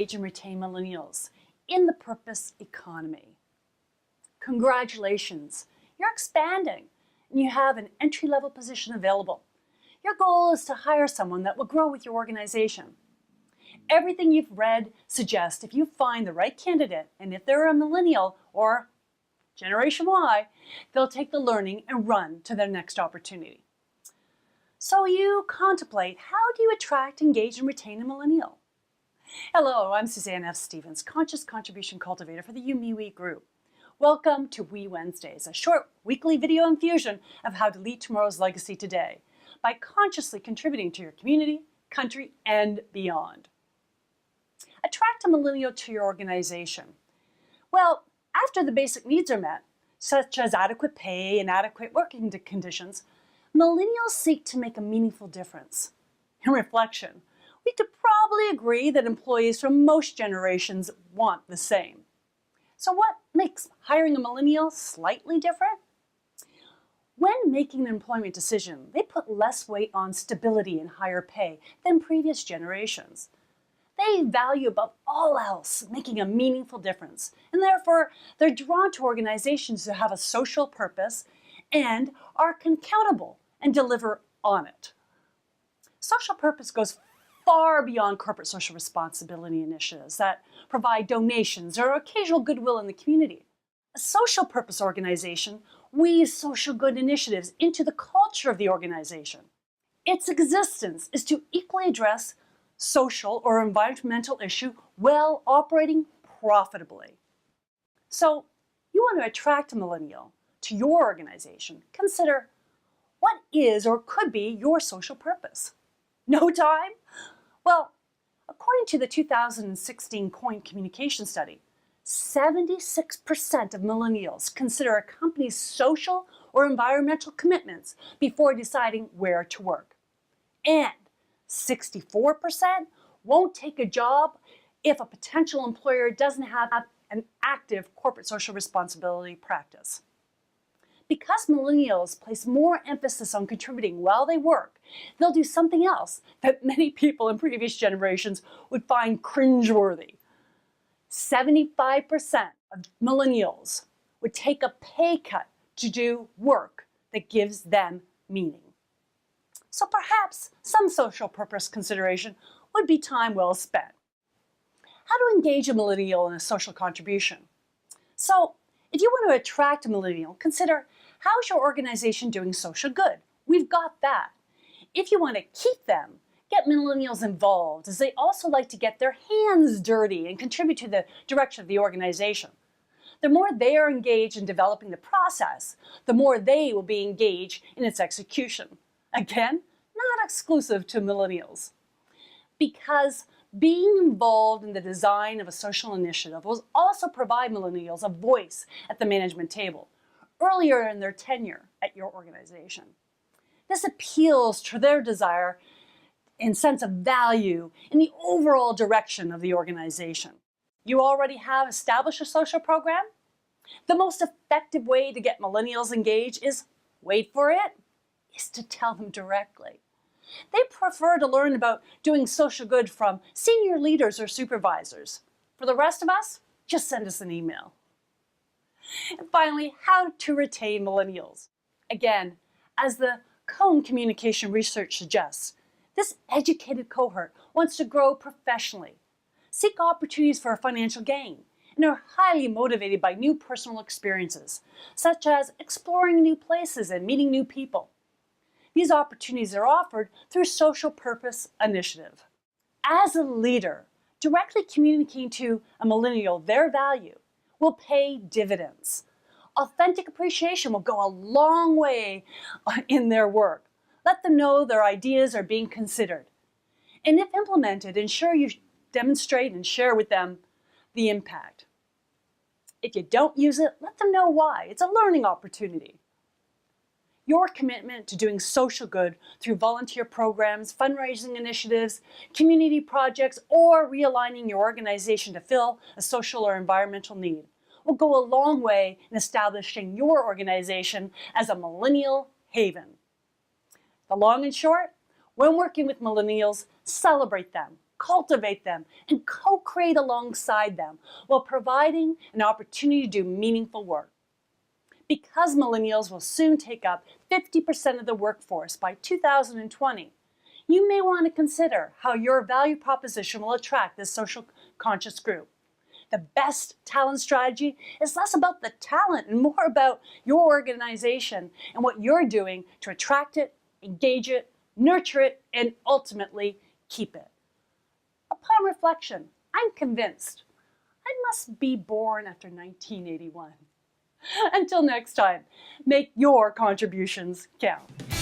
engage and retain millennials in the purpose economy. Congratulations, you're expanding and you have an entry-level position available. Your goal is to hire someone that will grow with your organization. Everything you've read suggests if you find the right candidate, and if they're a millennial or Generation Y, they'll take the learning and run to their next opportunity. So you contemplate, how do you attract, engage, and retain a millennial? Hello, I'm Suzanne F. Stevens, Conscious Contribution Cultivator for the YouMeWe Group. Welcome to weWednesdays, a short weekly video infusion of how to lead tomorrow's legacy today by consciously contributing to your community, country, and beyond. Attract a millennial to your organization. Well, after the basic needs are met, such as adequate pay and adequate working conditions, millennials seek to make a meaningful difference. In reflection, we could probably agree that employees from most generations want the same. So what makes hiring a millennial slightly different? When making an employment decision, they put less weight on stability and higher pay than previous generations. They value above all else making a meaningful difference, and therefore they're drawn to organizations that have a social purpose and are accountable and deliver on it. Social purpose goes far beyond corporate social responsibility initiatives that provide donations or occasional goodwill in the community. A social purpose organization weaves social good initiatives into the culture of the organization. Its existence is to equally address social or environmental issue while operating profitably. So you want to attract a millennial to your organization. Consider, what is or could be your social purpose? No time? Well, according to the 2016 Coin Communication Study, 76% of millennials consider a company's social or environmental commitments before deciding where to work. And 64% won't take a job if a potential employer doesn't have an active corporate social responsibility practice. Because millennials place more emphasis on contributing while they work, they'll do something else that many people in previous generations would find cringeworthy. 75% of millennials would take a pay cut to do work that gives them meaning. So perhaps some social purpose consideration would be time well spent. How to engage a millennial in a social contribution? So if you want to attract a millennial, consider, how's your organization doing social good? We've got that. If you want to keep them, get millennials involved, as they also like to get their hands dirty and contribute to the direction of the organization. The more they are engaged in developing the process, the more they will be engaged in its execution. Again, not exclusive to millennials. Because being involved in the design of a social initiative will also provide millennials a voice at the management table earlier in their tenure at your organization. This appeals to their desire and sense of value in the overall direction of the organization. You already have established a social program? The most effective way to get millennials engaged is, wait for it, is to tell them directly. They prefer to learn about doing social good from senior leaders or supervisors. For the rest of us, just send us an email. And finally, how to retain millennials. Again, as the Coin Communication research suggests, this educated cohort wants to grow professionally, seek opportunities for financial gain, and are highly motivated by new personal experiences, such as exploring new places and meeting new people. These opportunities are offered through social purpose initiative. As a leader, directly communicating to a millennial their value will pay dividends. Authentic appreciation will go a long way in their work. Let them know their ideas are being considered. And if implemented, ensure you demonstrate and share with them the impact. If you don't use it, let them know why. It's a learning opportunity. Your commitment to doing social good through volunteer programs, fundraising initiatives, community projects, or realigning your organization to fill a social or environmental need will go a long way in establishing your organization as a millennial haven. The long and short, when working with millennials, celebrate them, cultivate them, and co-create alongside them while providing an opportunity to do meaningful work. Because millennials will soon take up 50% of the workforce by 2020, you may want to consider how your value proposition will attract this social conscious group. The best talent strategy is less about the talent and more about your organization and what you're doing to attract it, engage it, nurture it, and ultimately keep it. Upon reflection, I'm convinced I must be born after 1981. Until next time, make your contributions count.